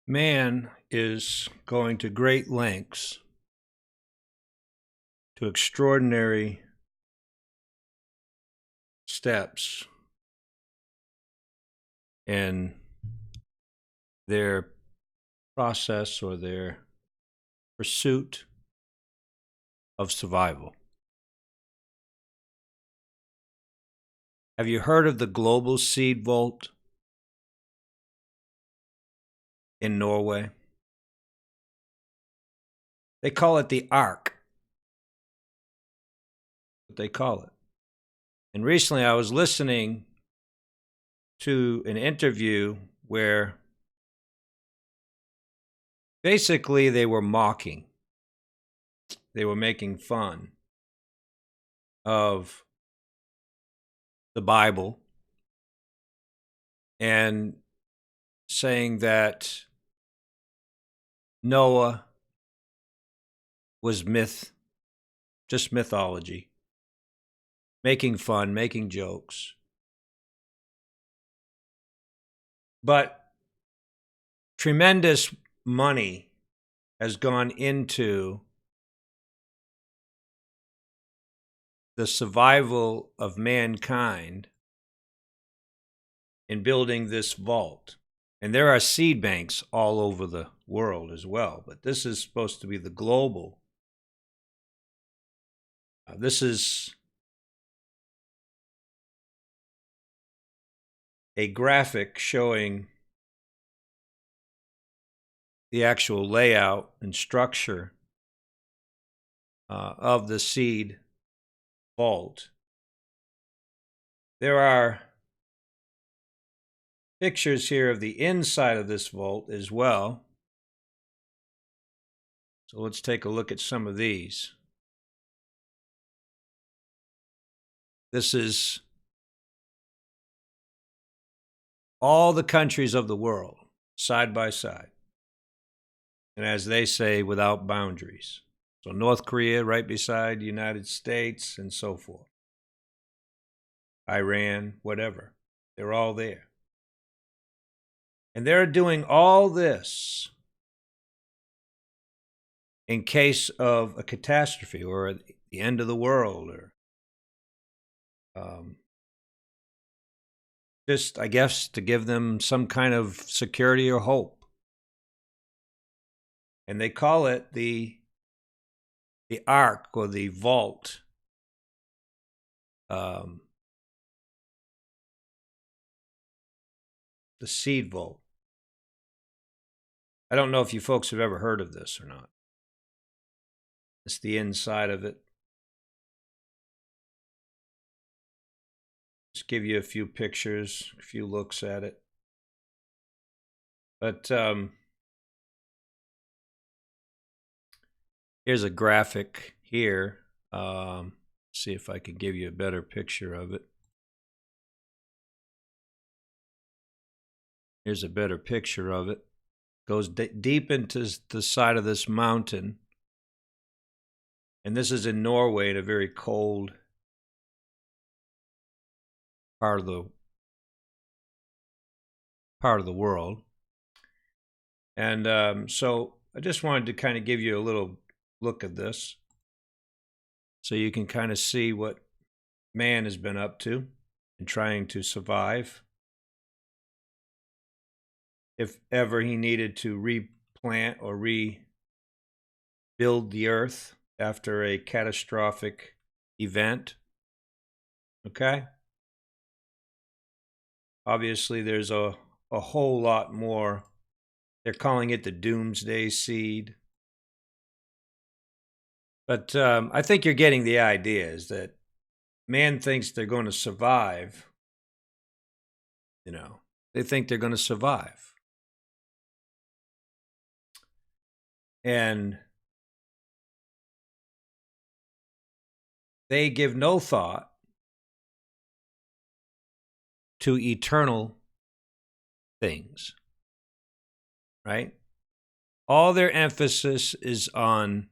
Man is going to great lengths, to extraordinary steps in their process or their pursuit of survival. Have you heard of the global seed vault in Norway? They call it the Ark. What they call it. And recently I was listening to an interview where basically they were mocking. They were making fun of the Bible and saying that Noah was just mythology, making fun, making jokes. But tremendous money has gone into the survival of mankind in building this vault. And there are seed banks all over the world as well, but this is supposed to be the global. This is a graphic showing the actual layout and structure of the seed vault. There are pictures here of the inside of this vault as well. So let's take a look at some of these. This is all the countries of the world, side by side. And as they say, without boundaries. So North Korea right beside the United States and so forth. Iran, whatever. They're all there. And they're doing all this in case of a catastrophe or the end of the world or just, I guess, to give them some kind of security or hope. And they call it the Ark or the vault. The seed vault. I don't know if you folks have ever heard of this or not. It's the inside of it. Just give you a few pictures, a few looks at it. But here's a graphic here. See if I can give you a better picture of it. Here's a better picture of it. Goes deep into the side of this mountain. And this is in Norway, in a very cold part of the world. And so I just wanted to kind of give you a little look at this so you can kind of see what man has been up to in trying to survive. If ever he needed to replant or rebuild the earth after a catastrophic event. Okay? Obviously, there's a whole lot more. They're calling it the doomsday seed. But I think you're getting the idea is that man thinks they're going to survive. You know, they think they're going to survive. And they give no thought to eternal things, right? All their emphasis is on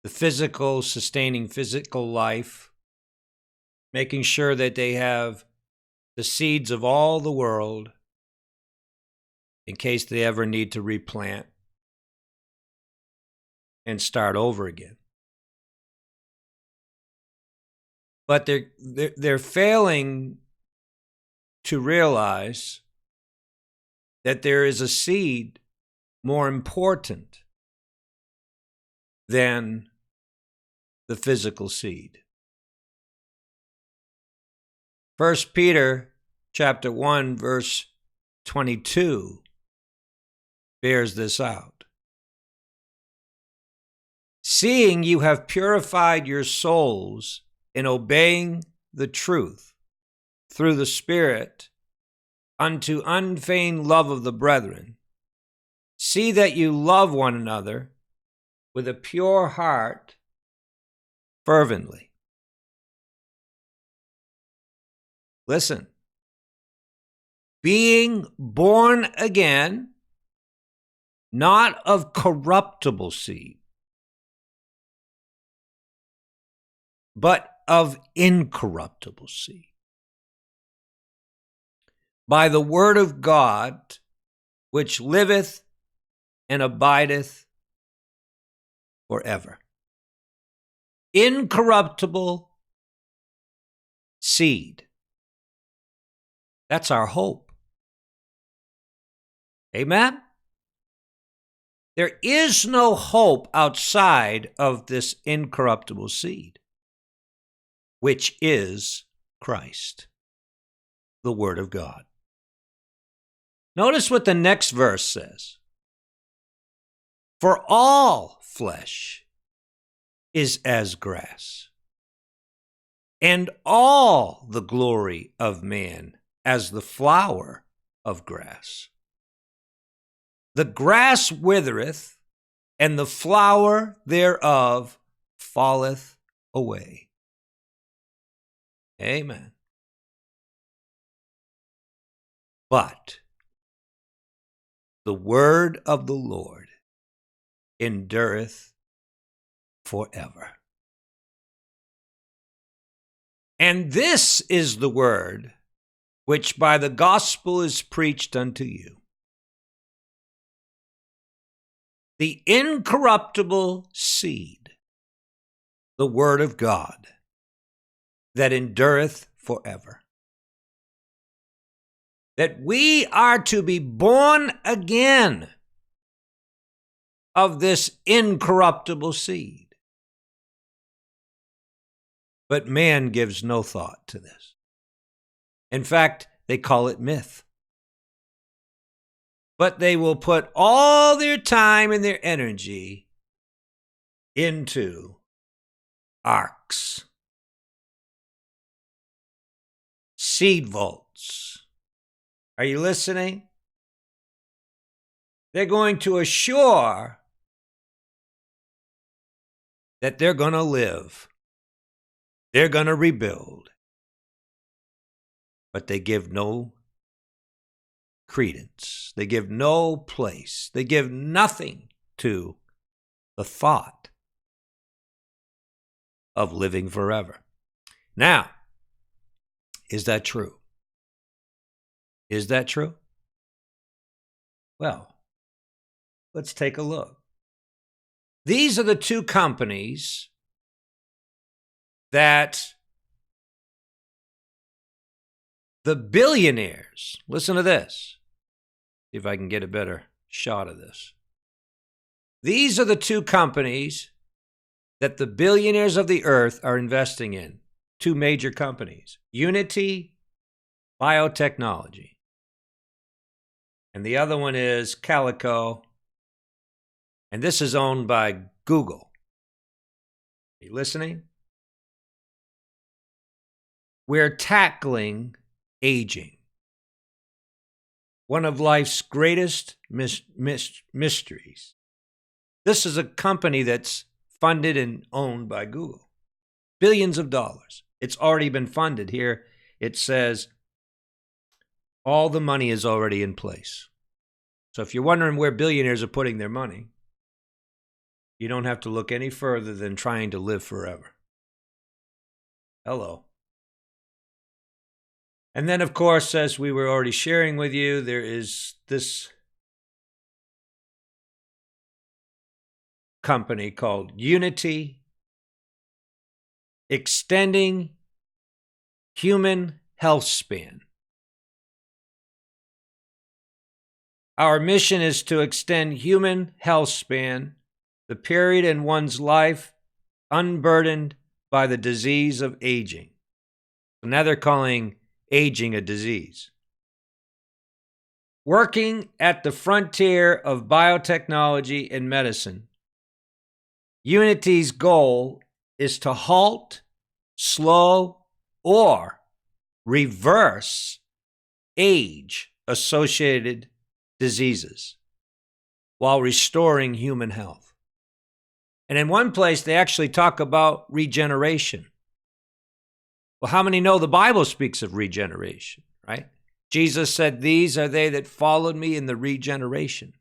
the physical, sustaining physical life, making sure that they have the seeds of all the world in case they ever need to replant and start over again. But they're failing to realize that there is a seed more important than the physical seed. 1 Peter chapter 1, verse 22 bears this out. Seeing you have purified your souls in obeying the truth through the Spirit unto unfeigned love of the brethren, see that you love one another with a pure heart fervently. Listen, being born again, not of corruptible seed, but of incorruptible seed, by the word of God, which liveth and abideth forever. Incorruptible seed. That's our hope. Amen? There is no hope outside of this incorruptible seed, which is Christ, the Word of God. Notice what the next verse says. For all flesh is as grass, and all the glory of man as the flower of grass. The grass withereth, and the flower thereof falleth away. Amen. But the word of the Lord endureth forever. And this is the word which by the gospel is preached unto you. The incorruptible seed, the word of God, that endureth forever. That we are to be born again of this incorruptible seed. But man gives no thought to this. In fact, they call it myth. But they will put all their time and their energy into arcs, seed vaults. Are you listening? They're going to assure that they're going to live. They're going to rebuild. But they give no credence. They give no place. They give nothing to the thought of living forever. Now, is that true? Is that true? Well, let's take a look. These are the two companies that the billionaires, listen to this, see if I can get a better shot of this. These are the two companies that the billionaires of the earth are investing in. Two major companies, Unity, Biotechnology. And the other one is Calico. And this is owned by Google. Are you listening? We're tackling aging. One of life's greatest mysteries. This is a company that's funded and owned by Google. Billions of dollars. It's already been funded. Here it says all the money is already in place. So if you're wondering where billionaires are putting their money, you don't have to look any further than trying to live forever. Hello. And then, of course, as we were already sharing with you, there is this company called Unity, extending human health span. Our mission is to extend human health span, the period in one's life unburdened by the disease of aging. So now they're calling aging a disease. Working at the frontier of biotechnology and medicine, Unity's goal is to halt, slow, or reverse age-associated diseases while restoring human health. And in one place, they actually talk about regeneration. Well, how many know the Bible speaks of regeneration, right? Jesus said, "These are they that followed me in the regeneration."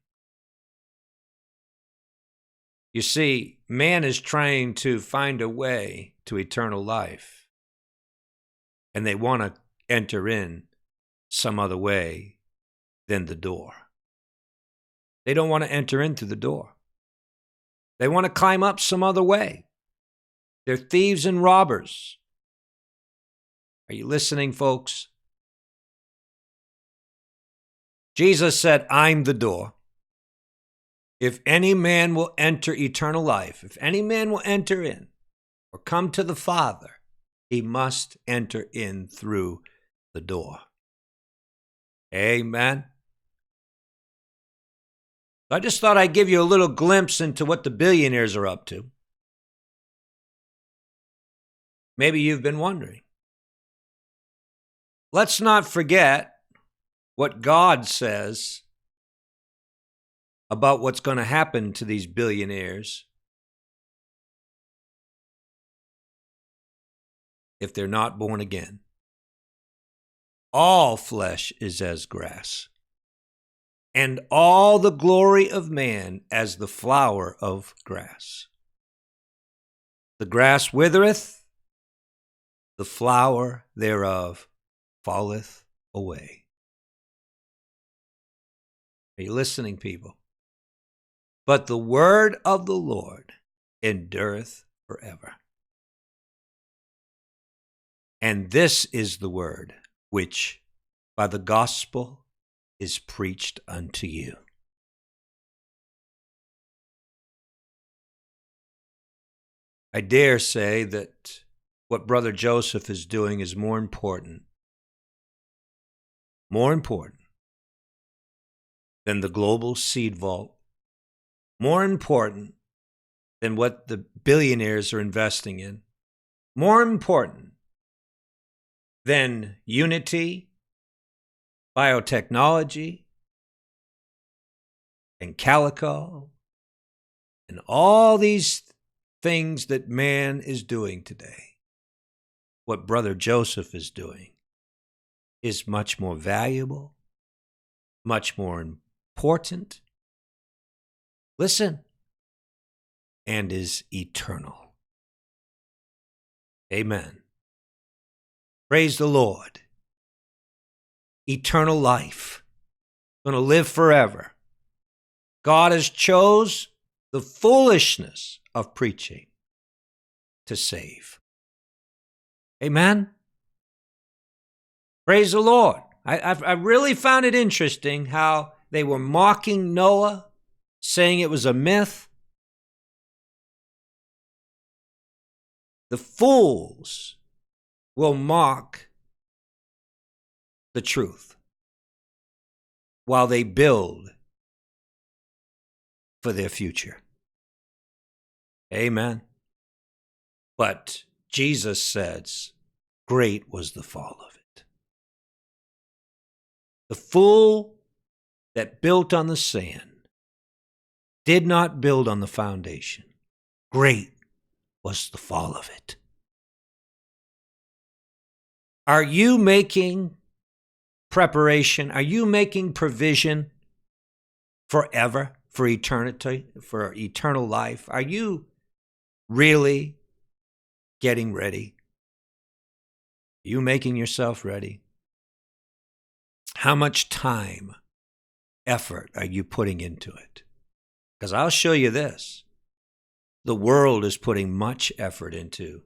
You see, man is trying to find a way to eternal life, and they want to enter in some other way than the door. They don't want to enter in through the door. They want to climb up some other way. They're thieves and robbers. Are you listening, folks? Jesus said, "I'm the door. If any man will enter eternal life, if any man will enter in or come to the Father, he must enter in through the door." Amen. I just thought I'd give you a little glimpse into what the billionaires are up to. Maybe you've been wondering. Let's not forget what God says about what's going to happen to these billionaires if they're not born again. All flesh is as grass, and all the glory of man as the flower of grass. The grass withereth, the flower thereof falleth away. Are you listening, people? But the word of the Lord endureth forever. And this is the word which by the gospel is preached unto you. I dare say that what Brother Joseph is doing is more important than the global seed vault, more important than what the billionaires are investing in, more important than Unity, Biotechnology, and Calico, and all these things that man is doing today. What Brother Joseph is doing is much more valuable, much more important, listen, and is eternal. Amen. Praise the Lord. Eternal life. Going to live forever. God has chose the foolishness of preaching to save. Amen. Praise the Lord. I really found it interesting how they were mocking Noah, saying it was a myth. The fools will mock the truth while they build for their future. Amen. But Jesus says, great was the fall of it. The fool that built on the sand did not build on the foundation. Great was the fall of it. Are you making preparation? Are you making provision forever, for eternity, for eternal life? Are you really getting ready? Are you making yourself ready? How much time, effort are you putting into it? Because I'll show you this. The world is putting much effort into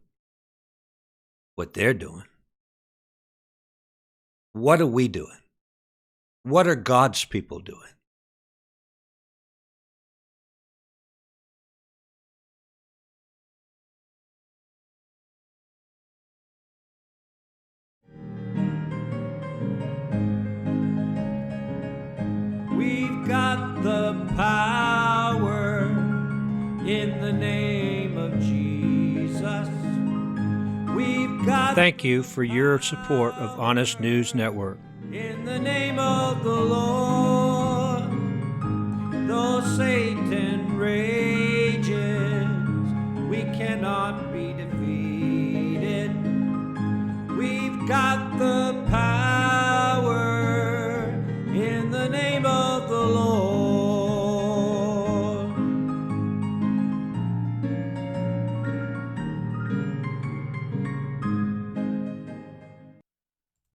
what they're doing. What are we doing? What are God's people doing? We've got the power in the name of Jesus. We've got. Thank you for your support of Honest News Network. In the name of the Lord.